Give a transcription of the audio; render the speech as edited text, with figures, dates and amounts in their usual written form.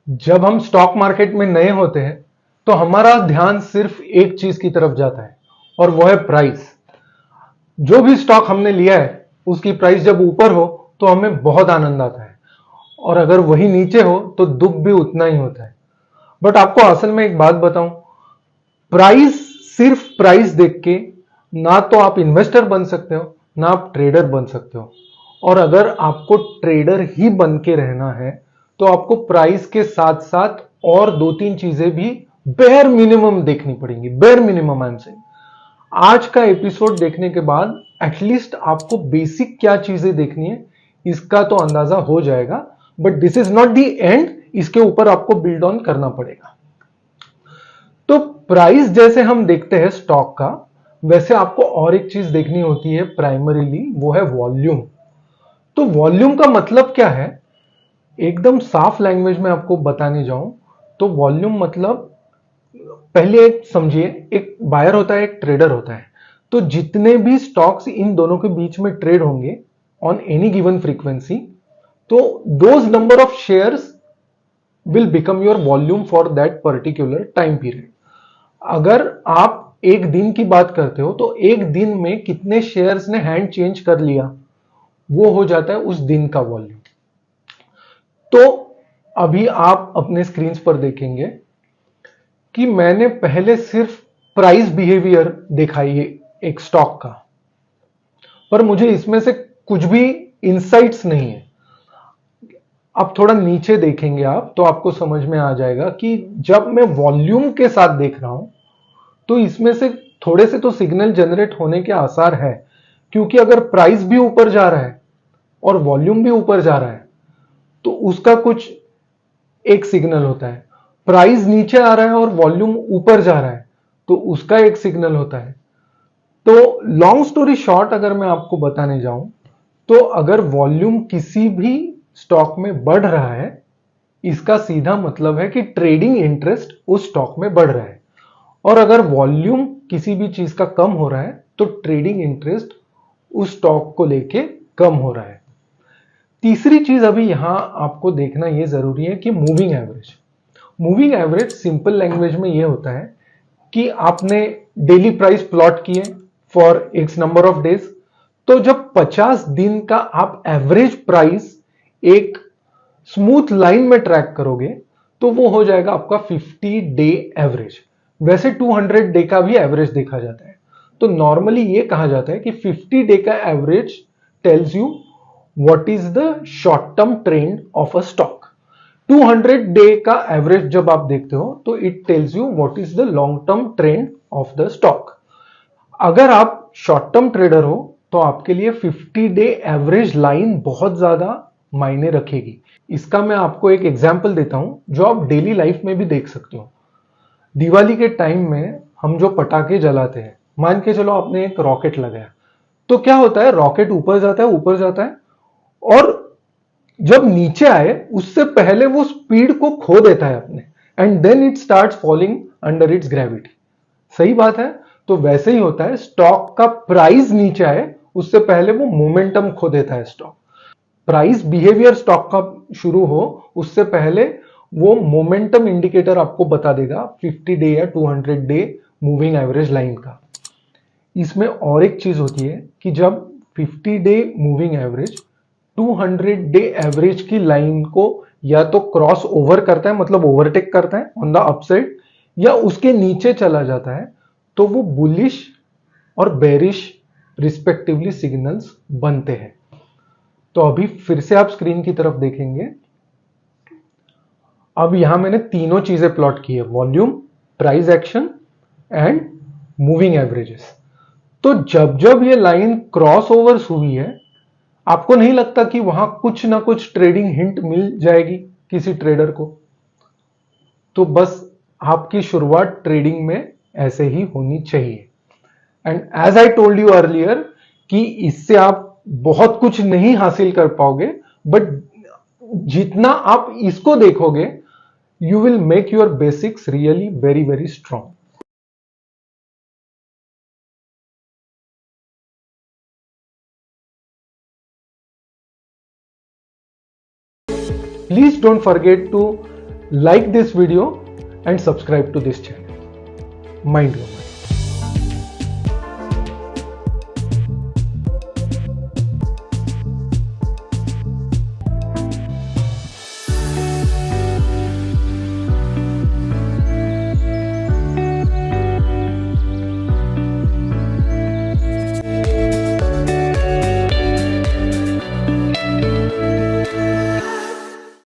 जब हम stock market में नए होते हैं तो हमारा ध्यान सिर्फ एक चीज की तरफ जाता है और वो है प्राइस। जो भी स्टॉक हमने लिया है उसकी प्राइस जब ऊपर हो तो हमें बहुत आनंद आता है, और अगर वही नीचे हो तो दुख भी उतना ही होता है। बट आपको असल में एक बात बताऊं, प्राइस, सिर्फ प्राइस देख के ना तो आप इन्वेस्टर बन सकते हो ना आप ट्रेडर बन सकते हो। और अगर आपको ट्रेडर ही बन के रहना है तो आपको प्राइस के साथ साथ और दो तीन चीजें भी बेयर मिनिमम देखनी पड़ेंगी। Bare minimum I am saying. आज का एपिसोड देखने के बाद एटलीस्ट आपको बेसिक क्या चीजें देखनी है इसका तो अंदाजा हो जाएगा। But this is not the end, इसके ऊपर आपको बिल्ड ऑन करना पड़ेगा। तो प्राइस जैसे हम देखते हैं स्टॉक का, वैसे आपको और एक चीज देखनी होती है प्राइमरीली, वो है वॉल्यूम। तो वॉल्यूम का मतलब क्या है, एकदम साफ लैंग्वेज में आपको बताने जाऊं तो वॉल्यूम मतलब, पहले एक समझिए, एक बायर होता है एक ट्रेडर होता है। तो जितने भी स्टॉक्स इन दोनों के बीच में ट्रेड होंगे ऑन एनी गिवन फ्रीक्वेंसी, तो those number of shares will become your volume for that particular time period. अगर आप एक दिन की बात करते हो तो एक दिन में कितने शेयर्स ने हैंड चेंज कर लिया, वो हो जाता है उस दिन का वॉल्यूम। तो अभी आप अपने स्क्रीन पर देखेंगे कि मैंने पहले सिर्फ प्राइस बिहेवियर देखा है एक स्टॉक का, पर मुझे इसमें से कुछ भी इंसाइट्स नहीं है। अब थोड़ा नीचे देखेंगे आप तो आपको समझ में आ जाएगा कि जब मैं वॉल्यूम के साथ देख रहा हूं तो इसमें से थोड़े से तो सिग्नल जनरेट होने के आसार है, क्योंकि अगर प्राइस भी ऊपर जा रहा है और वॉल्यूम भी ऊपर जा रहा है तो उसका कुछ एक सिग्नल होता है। प्राइस नीचे आ रहा है और वॉल्यूम ऊपर जा रहा है तो उसका एक सिग्नल होता है। तो लॉन्ग स्टोरी शॉर्ट अगर मैं आपको बताने जाऊं तो अगर वॉल्यूम किसी भी स्टॉक में बढ़ रहा है, इसका सीधा मतलब है कि ट्रेडिंग इंटरेस्ट उस स्टॉक में बढ़ रहा है। और अगर वॉल्यूम किसी भी चीज का कम हो रहा है तो ट्रेडिंग इंटरेस्ट उस स्टॉक को लेके कम हो रहा है। तीसरी चीज अभी यहां आपको देखना यह जरूरी है कि moving average. Moving average simple language में यह होता है कि आपने डेली प्राइस प्लॉट किए for x number of days, तो जब 50 दिन का आप एवरेज प्राइस एक स्मूथ लाइन में ट्रैक करोगे तो वो हो जाएगा आपका 50 डे एवरेज। वैसे 200 डे का भी एवरेज देखा जाता है। तो नॉर्मली ये कहा जाता है कि 50 डे का average tells you what is the short term trend of a stock. 200 day का एवरेज जब आप देखते हो तो it tells you what is the long term trend of the stock. अगर आप शॉर्ट टर्म ट्रेडर हो तो आपके लिए 50 डे एवरेज लाइन बहुत ज्यादा मायने रखेगी। इसका मैं आपको एक एग्जांपल देता हूं जो आप डेली लाइफ में भी देख सकते हो। दिवाली के टाइम में हम जो पटाखे जलाते हैं, मान के चलो आपने एक रॉकेट लगाया, तो क्या होता है, रॉकेट ऊपर जाता है ऊपर जाता है, और जब नीचे आए उससे पहले वो स्पीड को खो देता है अपने, and then it starts falling under its gravity. सही बात है। तो वैसे ही होता है, स्टॉक का प्राइस नीचे आए उससे पहले वो मोमेंटम खो देता है स्टॉक। प्राइस बिहेवियर स्टॉक का शुरू हो उससे पहले वो मोमेंटम इंडिकेटर आपको बता देगा 50 डे या 200 डे मूविंग एवरेज लाइन का। इसमें और एक चीज होती है कि जब 50 day moving average 200 day average की लाइन को या तो क्रॉस ओवर करता है, मतलब ओवरटेक करता है ऑन द अपसाइड, या उसके नीचे चला जाता है, तो वो बुलिश और बेरिश रिस्पेक्टिवली सिग्नल्स बनते हैं। तो अभी फिर से आप स्क्रीन की तरफ देखेंगे। अब यहां मैंने तीनों चीजें प्लॉट की है, volume, price action and moving averages. तो जब जब ये लाइन क्रॉस ओवर्स हुई है, आपको नहीं लगता कि वहां कुछ ना कुछ ट्रेडिंग हिंट मिल जाएगी किसी ट्रेडर को? तो बस आपकी शुरुआत ट्रेडिंग में ऐसे ही होनी चाहिए। And as I told you earlier कि इससे आप बहुत कुछ नहीं हासिल कर पाओगे, बट जितना आप इसको देखोगे you will make your basics really very very strong. Please don't forget to like this video and subscribe to this channel. Mind your money.